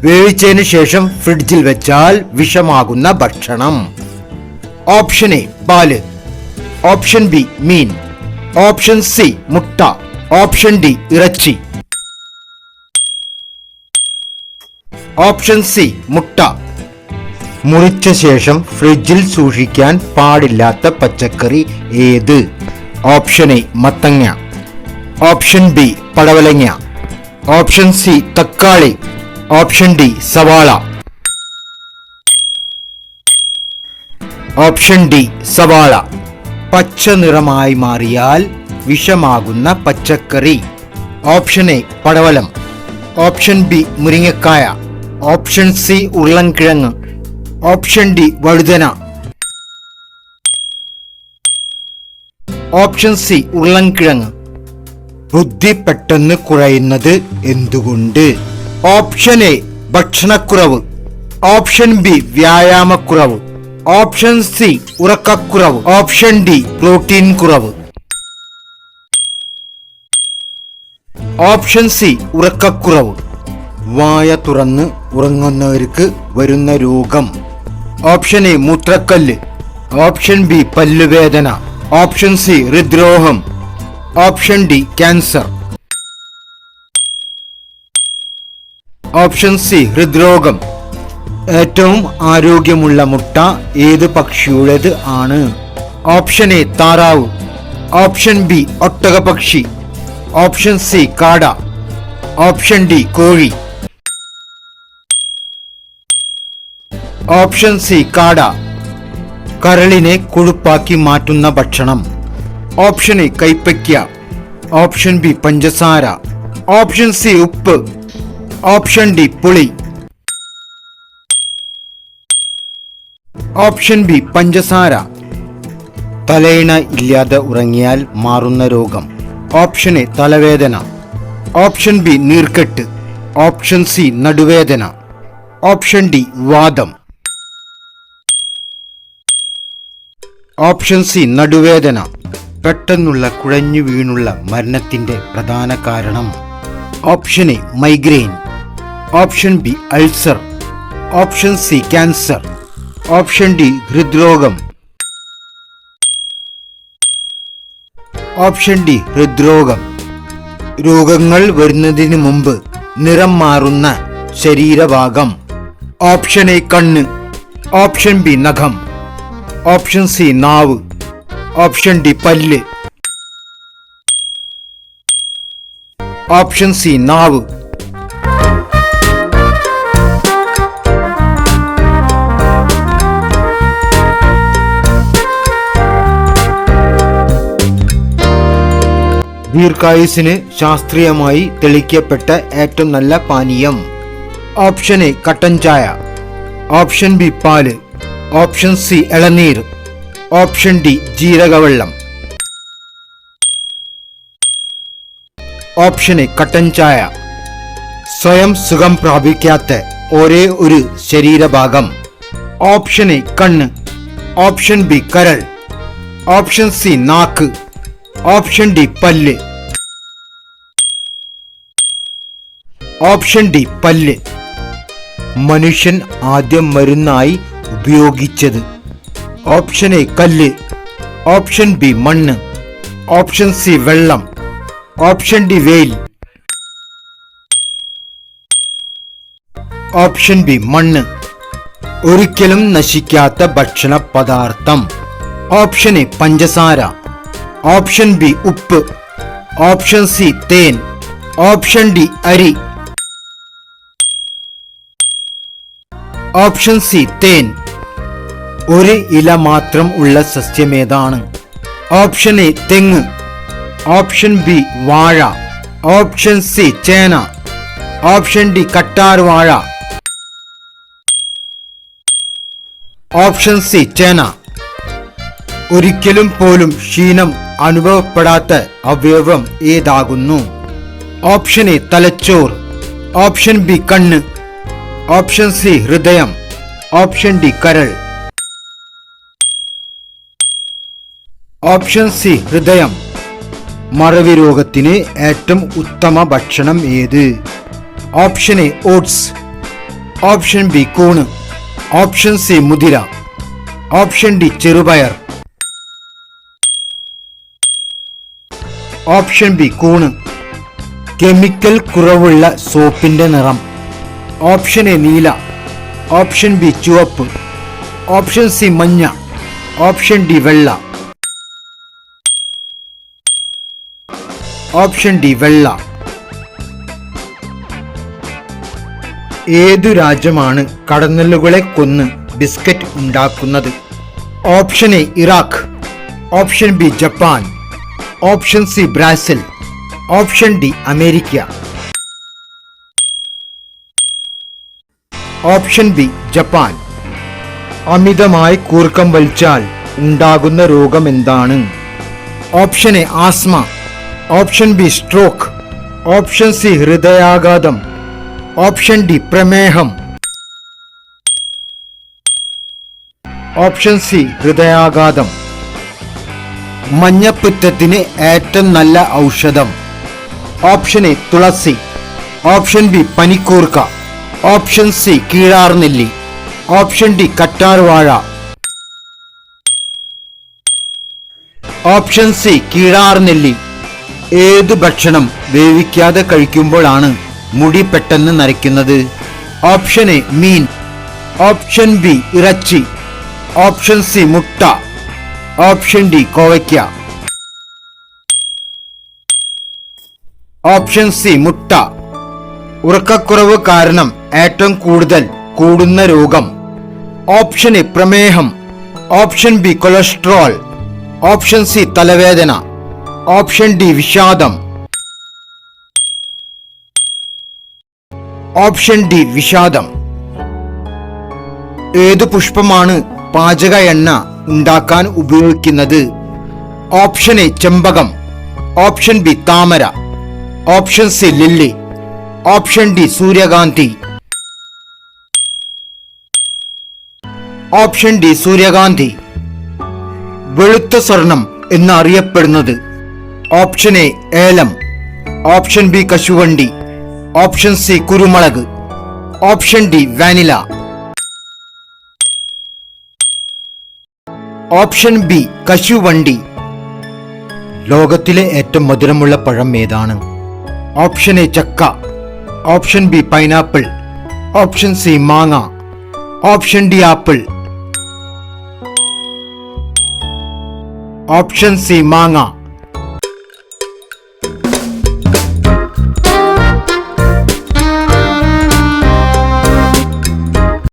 വേവിച്ചതിന് ശേഷം ഫ്രിഡ്ജിൽ വെച്ചാൽ വിഷമാകുന്ന ഭക്ഷണം. ഓപ്ഷൻ എ പാല്, ഓപ്ഷൻ ബി മീൻ, ഓപ്ഷൻ സി മുട്ട, ഓപ്ഷൻ ഡി ഇറച്ചി. ഓപ്ഷൻ സി മുട്ട. മുറിച്ച ശേഷം ഫ്രിഡ്ജിൽ സൂക്ഷിക്കാൻ പാടില്ലാത്ത പച്ചക്കറി ഏത്? ഓപ്ഷൻ എ മത്തങ്ങ, ഓപ്ഷൻ ബി പടവലങ്ങ, ഓപ്ഷൻ സി തക്കാളി, ഓപ്ഷൻ ഡി സവാള. ഓപ്ഷൻ ഡി സവാള. പച്ച നിറമായി മാറിയാൽ വിഷമാകുന്ന പച്ചക്കറി. ഓപ്ഷൻ എ പടവലം, ഓപ്ഷൻ ബി മുരിങ്ങക്കായ, ഓപ്ഷൻ സി ഉരുളൻകിഴങ്ങ്, ഓപ്ഷൻ ഡി വഴുതന. ഓപ്ഷൻ സി ഉരുളൻകിഴങ്ങ്. ബുദ്ധി പെട്ടെന്ന് കുറയുന്നത് എന്തുകൊണ്ട്? ഓപ്ഷൻ എ ഭക്ഷണക്കുറവ്, ഓപ്ഷൻ ബി വ്യായാമക്കുറവ്, ഓപ്ഷൻ സി ഉറക്കക്കുറവ്, ഓപ്ഷൻ ഡി പ്രോട്ടീൻ കുറവ്. ഓപ്ഷൻ സി ഉറക്കക്കുറവ്. വായ തുറന്ന് ഉറങ്ങുന്നവർക്ക് വരുന്ന രോഗം. ഓപ്ഷൻ എ മൂത്രക്കല്ല്, ഓപ്ഷൻ ബി പല്ലുവേദന, ഓപ്ഷൻ സി ഹൃദ്രോഗം, option D cancer. Option C ഹൃദ്രോഗം. ഏറ്റവും ആരോഗ്യമുള്ള മുട്ട ഏത് പക്ഷിയുടേത് ആണ്? ഓപ്ഷൻ എ താറാവ്, ഓപ്ഷൻ ബി ഒട്ടകപക്ഷി, ഓപ്ഷൻ സി കാട, ഓപ്ഷൻ ഡി കോഴി. ഓപ്ഷൻ സി കാട. കരളിനെ കൊഴുപ്പാക്കി മാറ്റുന്ന ഭക്ഷണം. ഓപ്ഷൻ എ കൈപ്പയ്ക്ക, ഓപ്ഷൻ ബി പഞ്ചസാര, ഓപ്ഷൻ സി ഉപ്പ്, ഓപ്ഷൻ ഡി പുളി. ഓപ്ഷൻ ബി പഞ്ചസാര. തലയിണ ഇല്ലാതെ ഉറങ്ങിയാൽ മാറുന്ന രോഗം. ഓപ്ഷൻ എ തലവേദന, ഓപ്ഷൻ ബി നീർക്കെട്ട്, ഓപ്ഷൻ സി നടുവേദന, ഓപ്ഷൻ ഡി വാദം. ഓപ്ഷൻ സി നടുവേദന. പെട്ടെന്നുള്ള കുഴഞ്ഞു വീണുള്ള മരണത്തിന്റെ പ്രധാന കാരണം. Option A migraine, option B ulcer, option C cancer, option D ഹൃദ്രോഗം. ഓപ്ഷൻ ഡി ഹൃദ്രോഗം. രോഗങ്ങൾ വരുന്നതിന് മുമ്പ് നിറം മാറുന്ന ശരീരഭാഗം. ഓപ്ഷൻ എ കണ്ണ്, ഓപ്ഷൻ ബി നഖം, ഓപ്ഷൻ സി നാവ്, ഓപ്ഷൻ ഡി പല്ല്. ഓപ്ഷൻ സി നാവ്. ദീർഘായുസിന് ശാസ്ത്രീയമായി തെളിയിക്കപ്പെട്ട ഏറ്റവും നല്ല പാനീയം. ഓപ്ഷൻ എ കട്ടൻ ചായ, ഓപ്ഷൻ ബി പാല്, ഓപ്ഷൻ സി ഇളനീർ, ഓപ്ഷൻ ഡി ജീരകവെള്ളം. ഓപ്ഷൻ എ കട്ടൻ ചായ. സ്വയം സുഖം പ്രാപിക്കാത്ത ഒരേ ഒരു ശരീരഭാഗം. ഓപ്ഷൻ എ കണ്ണ്, ഓപ്ഷൻ ബി കരൾ, ഓപ്ഷൻ സി നാക്ക്, ഓപ്ഷൻ ഡി പല്ല്. ഓപ്ഷൻ ഡി പല്ല്. മനുഷ്യൻ ആദ്യം മരുന്നായി ഉപയോഗിച്ചത്. ഓപ്ഷൻ എ കല്ല്, ഓപ്ഷൻ ബി മണ്ണ്, ഓപ്ഷൻ സി വെള്ളം, ഓപ്ഷൻ ഡി വെയിൽ. ഓപ്ഷൻ ബി മണ്ണ്. ഒരിക്കലും നശിക്കാത്ത ഭക്ഷണ പദാർത്ഥം. ഓപ്ഷൻ എ പഞ്ചസാര, ഓപ്ഷൻ ബി ഉപ്പ്, ഓപ്ഷൻ സി തേൻ, ഓപ്ഷൻ ഡി അരി. ഓപ്ഷൻ സി തേൻ. ഒരു ഇല മാത്രം ഉള്ള സസ്യമേതാണ്? ഓപ്ഷൻ എ തെങ്ങ്, ഓപ്ഷൻ ബി വാഴ, ഓപ്ഷൻ സി ചേന, ഓപ്ഷൻ ഡി കട്ടാർ വാഴ, ഓപ്ഷൻ സി ചേന. ഒരിക്കലും പോലും ക്ഷീണം അനുഭവപ്പെടാത്ത അവയവം ഏതാകുന്നു? ഓപ്ഷൻ എ തലച്ചോർ, ഓപ്ഷൻ ബി കണ്ണ്, ഓപ്ഷൻ സി ഹൃദയം, ഓപ്ഷൻ ഡി കരൾ. ഓപ്ഷൻ സി ഹൃദയം. മറവി രോഗത്തിന് ഏറ്റവും ഉത്തമ ഭക്ഷണം ഏത്? Option A oats, option B കൂണ്, ഓപ്ഷൻ സി മുതിര, ഓപ്ഷൻ ഡി ചെറുപയർ, ഓപ്ഷൻ ബി കൂണ്. കെമിക്കൽ കുറവുള്ള സോപ്പിന്റെ നിറം. ഓപ്ഷൻ എ നീല, ഓപ്ഷൻ ബി ചുവപ്പ്, ഓപ്ഷൻ സി മഞ്ഞ, ഓപ്ഷൻ ഡി വെള്ള, ഓപ്ഷൻ ഡി വെള്ള. ഏതു രാജ്യമാണ് കടന്നലുകളെ കൊന്ന് ബിസ്ക്കറ്റ് ഉണ്ടാക്കുന്നത്? Option A Iraq, option B Japan, option C Brazil, option D America, option B Japan. അമിതമായി കൂർക്കം വലിച്ചാൽ ഉണ്ടാകുന്ന രോഗം എന്താണ്? Option A asthma, option B stroke, option C ഹൃദയാഘാതം, ഓപ്ഷൻ ഡി പ്രമേഹം, ഓപ്ഷൻ സി ഹൃദയാഘാതം. മഞ്ഞപ്പിത്തത്തിന് ഏറ്റവും നല്ല ഔഷധം. ഓപ്ഷൻ എ തുളസി, ഓപ്ഷൻ ബി പനിക്കൂർക്ക, ഓപ്ഷൻ സി കീഴാർനെല്ലി, ഓപ്ഷൻ ഡി കറ്റാർവാഴ, ഓപ്ഷൻ സി കീഴാർനെല്ലി. ഏതു ഭക്ഷണം വേവിക്കാതെ കഴിക്കുമ്പോഴാണ് മുടി പെട്ടെന്ന് നരയ്ക്കുന്നത്? ഓപ്ഷൻ എ മീൻ, ഓപ്ഷൻ ബി ഇറച്ചി, ഓപ്ഷൻ സി മുട്ട, ഓപ്ഷൻ ഡി കോവയ്ക്ക, ഓപ്ഷൻ സി മുട്ട. ഉറക്കക്കുറവ് കാരണം ഏറ്റവും കൂടുതൽ കൂടുന്ന രോഗം. ഓപ്ഷൻ എ പ്രമേഹം, option B cholesterol, option C തലവേദന, ഓപ്ഷൻ ഡി വിഷാദം, ഓപ്ഷൻ ഡി വിഷാദം. ഏതു പുഷ്പമാണ് പാചക എണ്ണ ഉണ്ടാക്കാൻ ഉപയോഗിക്കുന്നത്? ഓപ്ഷൻ എ ചെമ്പകം, ഓപ്ഷൻ ബി താമര, option C lily, option D സൂര്യകാന്തി, ഓപ്ഷൻ ഡി സൂര്യകാന്തി. വെളുത്ത സ്വർണം എന്നറിയപ്പെടുന്നത്? ഓപ്ഷൻ എ ഏലം, ഓപ്ഷൻ ബി കശുവണ്ടി, ഓപ്ഷൻ സി കുരുമുളക്, option D vanilla, option B കശുവണ്ടി. ലോകത്തിലെ ഏറ്റവും മധുരമുള്ള പഴം ഏതാണ്? ഓപ്ഷൻ എ ചക്ക, option B pineapple, option C മാങ്ങ, option D apple, option C മാങ്ങ.